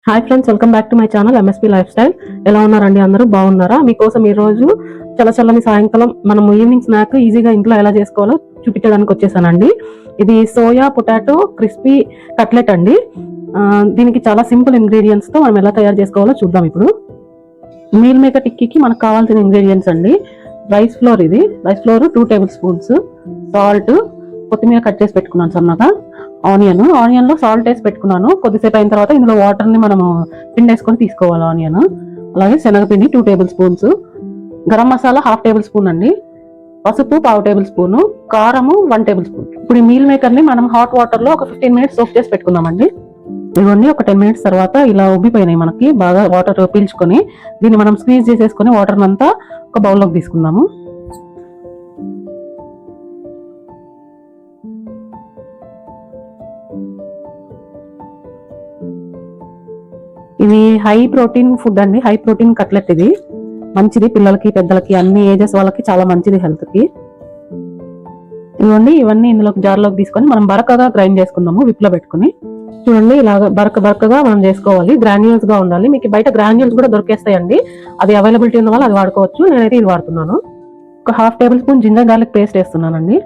Hi friends, welcome back to my channel MSP life style. ఎలా ఉన్నారండి? అందరూ బాగున్నారా? మీకోసం ఈ రోజు చల్లచల్లని సాయంకాలం మనం ఈవినింగ్ స్నాక్ ఈజీగా ఇంట్లో ఎలా చేసుకోవాలో చూపించడానికి వచ్చేసానండి. ఇది సోయా పొటాటో క్రిస్పీ కట్లెట్ అండి. దీనికి చాలా సింపుల్ ఇంగ్రీడియంట్స్ తో మనం ఎలా తయారు చేసుకోవాలో చూద్దాం. ఇప్పుడు మీల్ మేకర్ టిక్కీకి మనకు కావాల్సిన ఇంగ్రీడియంట్స్ అండి. Rice flour 2 table spoons, salt, కొత్తిమీర కట్ చేసి పెట్టుకున్నాను సన్నగా, ఆనియన్ లో సాల్ట్ వేసి పెట్టుకున్నాను. కొద్దిసేపు అయిన తర్వాత ఇందులో వాటర్ ని మనము పిండేసుకొని తీసుకోవాలి. ఆనియన్, అలాగే శనగపిండి 2 table spoons, garam masala 1/2 table spoon అండి, పసుపు 1/2 టేబుల్ స్పూన్, కారము 1 టేబుల్ స్పూన్. ఇప్పుడు ఈ మీల్ మేకర్ ని మనం హాట్ వాటర్ లో ఒక 15 మినిట్స్ సోక్ చేసి పెట్టుకుందామండి. ఇవన్నీ ఒక 10 మినిట్స్ తర్వాత ఇలా ఉబ్బిపోయినాయి మనకి, బాగా వాటర్ పీల్చుకొని. దీన్ని మనం స్క్వీజ్ చేసేసుకొని వాటర్ అంతా ఒక బౌల్లోకి తీసుకుందాము. ఇది హై ప్రోటీన్ ఫుడ్ అండి, హై ప్రోటీన్ కట్లెట్. ఇది మంచిది పిల్లలకి, పెద్దలకి, అన్ని ఏజెస్ వాళ్ళకి చాలా మంచిది హెల్త్ కి. ఇవన్నీ ఇందులోకి జార్లోకి తీసుకొని మనం బరకగా గ్రైండ్ చేసుకుందాము, విప్ లో పెట్టుకుని. చూడండి, ఇలాగ బరకగా మనం చేసుకోవాలి. గ్రాన్యూల్స్ గా ఉండాలి. మీకు బయట గ్రాన్యూల్స్ కూడా దొరికేస్తాయండి, అది అవైలబిలిటీ ఉన్న వాళ్ళు అది వాడుకోవచ్చు. నేనైతే ఇది వాడుతున్నాను. ఒక 1/2 tablespoon ginger garlic paste వేస్తున్నానండి.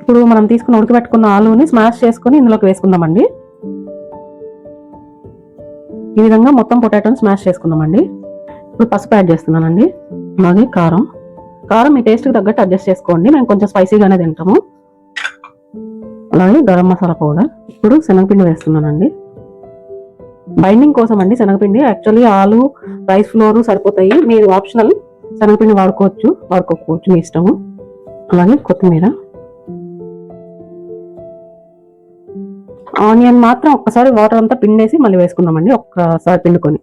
ఇప్పుడు మనం తీసుకుని ఉడకబెట్టుకున్న ఆలుని స్మాష్ చేసుకుని ఇందులోకి వేసుకుందామండి. ఈ విధంగా మొత్తం పొటాటోని స్మాష్ చేసుకుందామండి. ఇప్పుడు పసుపు యాడ్ చేస్తున్నానండి, అలాగే కారం మీ టేస్ట్ కి తగ్గట్టు అడ్జస్ట్ చేసుకోండి. మేము కొంచెం స్పైసీగానే తింటాము. అలాగే గరం మసాలా పౌడర్. ఇప్పుడు శనగపిండి వేస్తున్నానండి, బైండింగ్ కోసం అండి. శనగపిండి యాక్చువల్లీ ఆలు, రైస్ ఫ్లోర్ సరిపోతాయి. మీరు ఆప్షనల్, శనగపిండి వాడుకోకపోవచ్చు, మీ ఇష్టము. అలాగే కొత్తిమీర, ఆనియన్ మాత్రం ఒక్కసారి వాటర్ అంతా పిండేసి మళ్ళీ వేసుకుందామండి, ఒక్కసారి పిండుకొని.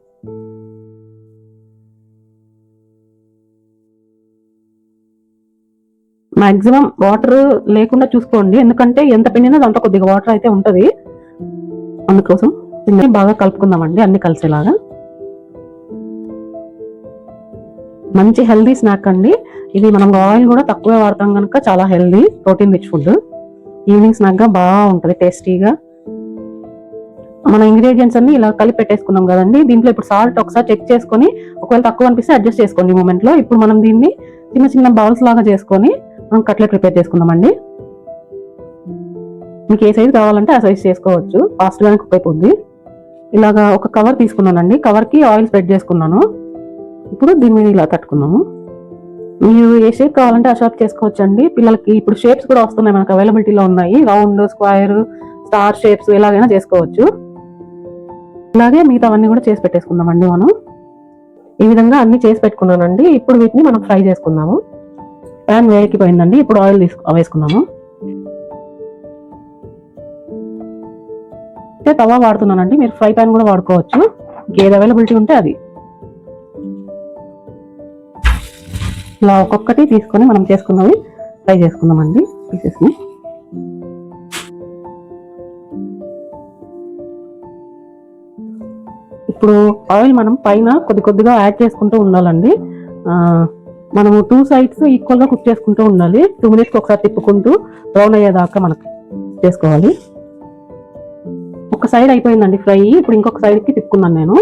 మాక్సిమం వాటర్ లేకుండా చూసుకోండి, ఎందుకంటే ఎంత పిండినా దాంట్లో కొద్దిగా వాటర్ అయితే ఉంటది. అందుకోసం బాగా కలుపుకుందామండి, అన్ని కలిసేలాగా. మంచి హెల్దీ స్నాక్ అండి ఇది. మనం ఆయిల్ కూడా తక్కువే వాడతాం కనుక చాలా healthy, protein rich food. Evening snack గా బాగా ఉంటది, టేస్టీగా. మన ఇంగ్రీడియంట్స్ అన్ని ఇలా కలిపి పెట్టేసుకున్నాం కదండి. దీంట్లో ఇప్పుడు సాల్ట్ ఒకసారి చెక్ చేసుకొని, ఒకవేళ తక్కువ అనిపిస్తే అడ్జస్ట్ చేసుకోండి ఈ మూమెంట్ లో. ఇప్పుడు మనం దీన్ని చిన్న చిన్న బౌల్స్ లాగా చేసుకొని మనం కట్లెట్ ప్రిపేర్ చేసుకుందామండి. మీకు ఏ సైజ్ కావాలంటే ఆ సైజ్ చేసుకోవచ్చు, ఫాస్ట్ గానే కుక్ అయిపోద్ది. ఇలాగా ఒక కవర్ తీసుకున్నానండి, కవర్ కి ఆయిల్ స్ప్రెడ్ చేసుకున్నాను. ఇప్పుడు దీని మీద ఇలా తట్టుకున్నాము. మీరు ఏ షేప్ కావాలంటే ఆ షేప్ చేసుకోవచ్చు అండి. పిల్లలకి ఇప్పుడు షేప్స్ కూడా వస్తున్నాయి, మనకు అవైలబిలిటీలో ఉన్నాయి. రౌండ్, స్క్వేర్, స్టార్ షేప్స్ ఎలాగైనా చేసుకోవచ్చు. ఇలాగే మిగతావన్నీ కూడా చేసి పెట్టేసుకుందామండి మనం. ఈ విధంగా అన్ని చేసి పెట్టుకున్నానండి. ఇప్పుడు వీటిని మనం ఫ్రై చేసుకుందాము. ప్యాన్ వేడెక్కిపోయిందండి, ఇప్పుడు ఆయిల్ వేసుకుందాము. అయితే తవా వాడుతున్నానండి, మీరు ఫ్రై ప్యాన్ కూడా వాడుకోవచ్చు, ఏది అవైలబిలిటీ ఉంటే అది. ఇలా ఒక్కొక్కటి తీసుకొని మనం చేసుకున్నవి ఫ్రై చేసుకుందామండి, పీసెస్ ని. ఇప్పుడు ఆయిల్ మనం పైన కొద్దిగా యాడ్ చేసుకుంటూ ఉండాలండి. మనము 2 సైడ్స్ ఈక్వల్ గా కుక్ చేసుకుంటూ ఉండాలి. 2 మినిట్స్ ఒకసారి తిప్పుకుంటూ బ్రౌన్ అయ్యేదాకా మనకు చేసుకోవాలి. ఒక సైడ్ అయిపోయిందండి ఫ్రై, ఇప్పుడు ఇంకొక సైడ్ కి తిప్పుకున్నాను నేను.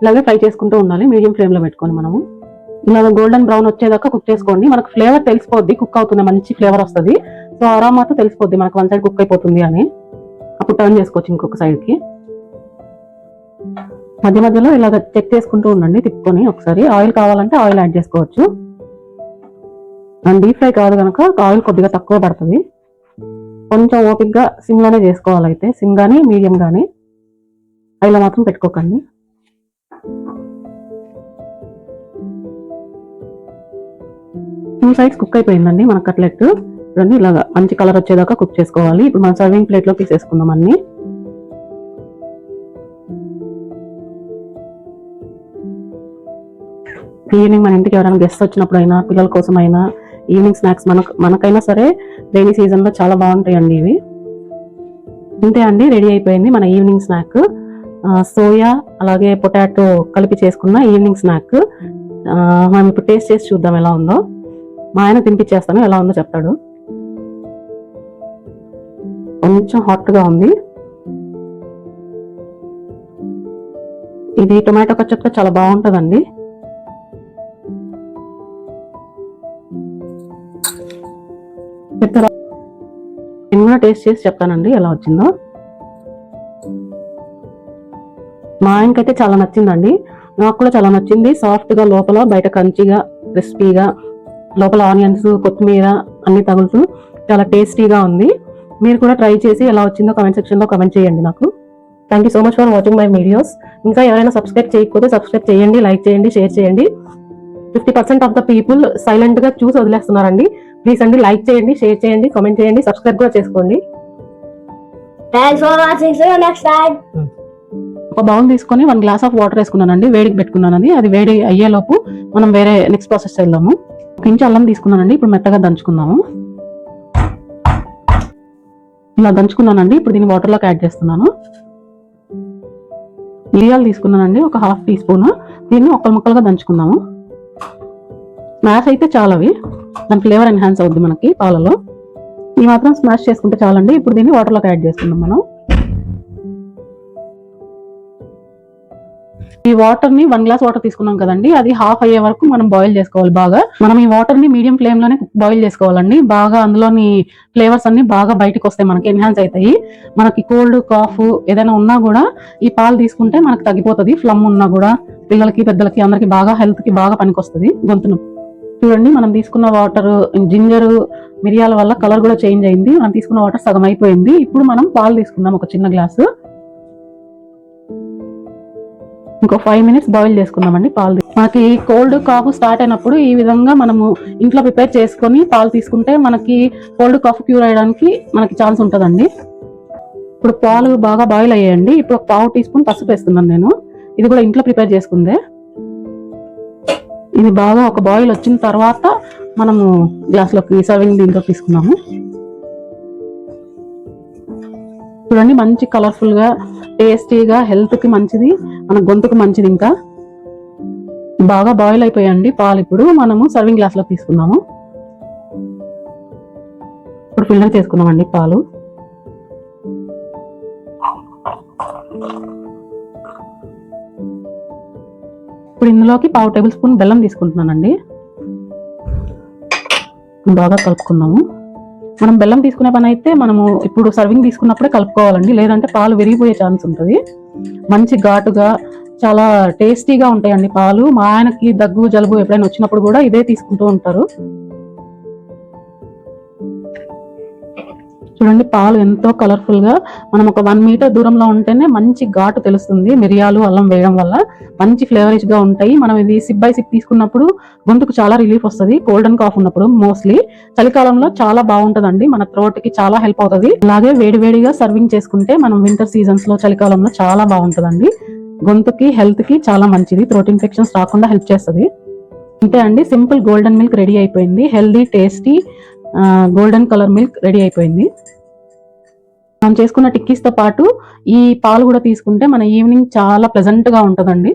ఇలాగే ఫ్రై చేసుకుంటూ ఉండాలి, మీడియం ఫ్లేమ్ లో పెట్టుకొని. మనము ఇలాగ గోల్డెన్ బ్రౌన్ వచ్చేదాకా కుక్ చేసుకోండి. మనకు ఫ్లేవర్ తెలిసిపోద్ది, కుక్ అవుతుంది, మంచి ఫ్లేవర్ వస్తుంది. సో అరోమాతో తెలిసిపోద్ది మనకు వన్ సైడ్ కుక్ అయిపోతుంది అని. అప్పుడు టర్న్ చేసుకోవచ్చు ఇంకొక సైడ్ కి. మధ్య మధ్యలో ఇలాగ చెక్ చేసుకుంటూ ఉండండి, తిప్పుకొని. ఒకసారి ఆయిల్ కావాలంటే ఆయిల్ యాడ్ చేసుకోవచ్చు. డీప్ ఫ్రై కాదు కనుక ఆయిల్ కొద్దిగా తక్కువ పడుతుంది. కొంచెం ఓపిక్గా సిమ్ గానే చేసుకోవాలి, అయితే సిమ్ గానీ మీడియం గానీ, హైలో మాత్రం పెట్టుకోకండి. టూ సైడ్స్ కుక్ అయిపోయిందండి మన కట్లెట్. చూడండి, ఇలాగా మంచి కలర్ వచ్చేదాకా కుక్ చేసుకోవాలి. ఇప్పుడు మనం సర్వింగ్ ప్లేట్ లో తీసేసుకుందాం అన్ని. ఈవినింగ్ మన ఇంటికి ఎవరైనా గెస్ట్ వచ్చినప్పుడు అయినా, పిల్లల కోసం అయినా, ఈవినింగ్ స్నాక్స్ మనకైనా సరే రైనీ సీజన్ లో చాలా బాగుంటాయండి ఇవి. ఇంతే అండి, రెడీ అయిపోయింది మన ఈవినింగ్ స్నాక్. సోయా అలాగే పొటాటో కలిపి చేసుకున్న ఈవినింగ్ స్నాక్. మనం ఇప్పుడు టేస్ట్ చేసి చూద్దాం ఎలా ఉందో. మా ఆయన తినిపించేస్తాను, ఎలా ఉందో చెప్తాడు. కొంచెం హాట్ గా ఉంది. ఇది టొమాటో కచ్చప్తో చాలా బాగుంటుందండి. చెప్తారా? నేను కూడా టేస్ట్ చేసి చెప్తానండి ఎలా వచ్చిందో. మా ఆయనకైతే చాలా నచ్చిందండి, నాకు కూడా చాలా నచ్చింది. సాఫ్ట్గా లోపల, బయట క్రంచీగా క్రిస్పీగా, లోపల ఆనియన్స్ కొత్తిమీర అన్ని తగులుతూ చాలా టేస్టీగా ఉంది. మీరు కూడా ట్రై చేసి ఎలా వచ్చిందో కమెంట్ సెక్షన్లో కమెంట్ చేయండి నాకు. Thank you so much for watching my videos. ఇంకా ఎవరైనా సబ్స్క్రైబ్ చేయకపోతే సబ్స్క్రైబ్ చేయండి, లైక్ చేయండి, షేర్ చేయండి. 50% ఆఫ్ ద పీపుల్ సైలెంట్ గా చూసి వదిలేస్తున్నారండి. ప్లీజ్ అండి, లైక్ చేయండి, షేర్ చేయండి, కామెంట్ చేయండి, సబ్స్క్రైబ్ కూడా చేసుకోండి. ఒక బౌల్ తీసుకొని 1 గ్లాస్ ఆఫ్ వాటర్ వేసుకున్నానండి, వేడికి పెట్టుకున్నానండి. అది వేడి అయ్యేలోపు మనం వేరే నెక్స్ట్ ప్రాసెస్ వెళ్దాము. ఒక ఇంచు అల్లం తీసుకున్నానండి, ఇప్పుడు మెత్తగా దంచుకుందాము. ఇలా దంచుకున్నానండి, ఇప్పుడు దీన్ని వాటర్లోకి యాడ్ చేస్తున్నాను. మిరియాలు తీసుకున్నానండి, ఒక 1/2 టీ స్పూన్. దీన్ని ముక్కలుగా దంచుకుందాము. స్మాష్ అయితే చాలవి, దాని ఫ్లేవర్ ఎన్హాన్స్ అవుద్ది మనకి పాలలో. ఈ మాత్రం స్మాష్ చేసుకుంటే చాలండి. ఇప్పుడు దీన్ని వాటర్లోకి యాడ్ చేస్తున్నాం మనం. ఈ వాటర్ ని 1 గ్లాస్ వాటర్ తీసుకున్నాం కదండి, అది హాఫ్ అయ్యే వరకు మనం బాయిల్ చేసుకోవాలి బాగా. మనం ఈ వాటర్ ని మీడియం ఫ్లేమ్ లోనే బాయిల్ చేసుకోవాలండి. బాగా అందులోని ఫ్లేవర్స్ అన్ని బాగా బయటకు వస్తాయి, మనకి ఎన్హాన్స్ అవుతాయి. మనకి కోల్డ్ కాఫ్ ఏదైనా ఉన్నా కూడా ఈ పాలు తీసుకుంటే మనకు తగ్గిపోతుంది. ఫ్లమ్ ఉన్నా కూడా పిల్లలకి పెద్దలకి అందరికి బాగా హెల్త్ కి బాగా పనికొస్తుంది. గొంతును చూడండి, మనం తీసుకున్న వాటర్ జింజర్ మిరియాల వల్ల కలర్ కూడా చేంజ్ అయింది. మనం తీసుకున్న వాటర్ సగం అయిపోయింది. ఇప్పుడు మనం పాలు తీసుకుందాం, ఒక చిన్న గ్లాసు. ఇంకో 5 మినిట్స్ బాయిల్ చేసుకుందామండి పాలు. మనకి కోల్డ్ కాఫ్ స్టార్ట్ అయినప్పుడు ఈ విధంగా మనము ఇంట్లో ప్రిపేర్ చేసుకొని పాలు తీసుకుంటే మనకి కోల్డ్ కాఫ్ క్యూర్ అయ్యడానికి మనకి ఛాన్స్ ఉంటుందండి. ఇప్పుడు పాలు బాగా బాయిల్ అయ్యాయండి. ఇప్పుడు 1/4 టీ స్పూన్ పసుపు వేస్తున్నాను నేను. ఇది కూడా ఇంట్లో ప్రిపేర్ చేసుకుందే. ఇది బాగా ఒక బాయిల్ వచ్చిన తర్వాత మనము గ్లాస్లోకి సర్వింగ్ దీంట్లో తీసుకున్నాము. చూడండి, మంచి కలర్ఫుల్ గా టేస్టీగా హెల్త్ కి మంచిది, మన గొంతుకు మంచిది. ఇంకా బాగా బాయిల్ అయిపోయాయండి పాలు. ఇప్పుడు మనము సర్వింగ్ గ్లాస్ లో తీసుకున్నాము. ఇప్పుడు ఫిల్టర్ చేసుకున్నామండి పాలు. ఇప్పుడు ఇందులోకి 1/2 టేబుల్ స్పూన్ బెల్లం తీసుకుంటున్నానండి. బాగా కలుపుకుందాము. మనం బెల్లం తీసుకునే పని అయితే మనము ఇప్పుడు సర్వింగ్ తీసుకున్నప్పుడే కలుపుకోవాలండి, లేదంటే పాలు విరిగిపోయే ఛాన్స్ ఉంటుంది. మంచి ఘాటుగా చాలా టేస్టీగా ఉంటాయండి పాలు. మా ఆయనకి దగ్గు జలుబు ఎప్పుడైనా వచ్చినప్పుడు కూడా ఇదే తీసుకుంటూ ఉంటారు. చూడండి, పాలు ఎంతో కలర్ఫుల్ గా, మనం ఒక 1 మీటర్ దూరంలో ఉంటేనే మంచి ఘాటు తెలుస్తుంది. మిరియాలు అల్లం వేయడం వల్ల మంచి ఫ్లేవరిష్ గా ఉంటాయి. మనం ఇది సిప్ బై సిప్ తీసుకున్నప్పుడు గొంతుకు చాలా రిలీఫ్ వస్తుంది. కోల్డ్ అండ్ కాఫ్ ఉన్నప్పుడు మోస్ట్లీ చలికాలంలో చాలా బాగుంటదండి, మన థ్రోట్ కి చాలా హెల్ప్ అవుతుంది. అలాగే వేడివేడిగా సర్వింగ్ చేసుకుంటే మనం వింటర్ సీజన్స్ లో చలికాలంలో చాలా బాగుంటదండి. గొంతుకి హెల్త్ కి చాలా మంచిది, థ్రోట్ ఇన్ఫెక్షన్స్ రాకుండా హెల్ప్ చేస్తుంది. అంతే అండి, సింపుల్ గోల్డెన్ మిల్క్ రెడీ అయిపోయింది. Healthy tasty golden colour milk ready అయిపోయింది. మనం చేసుకున్న టిక్కీస్ తో పాటు ఈ పాలు కూడా తీసుకుంటే మన ఈవినింగ్ చాలా ప్లెజెంట్ గా ఉంటుందండి.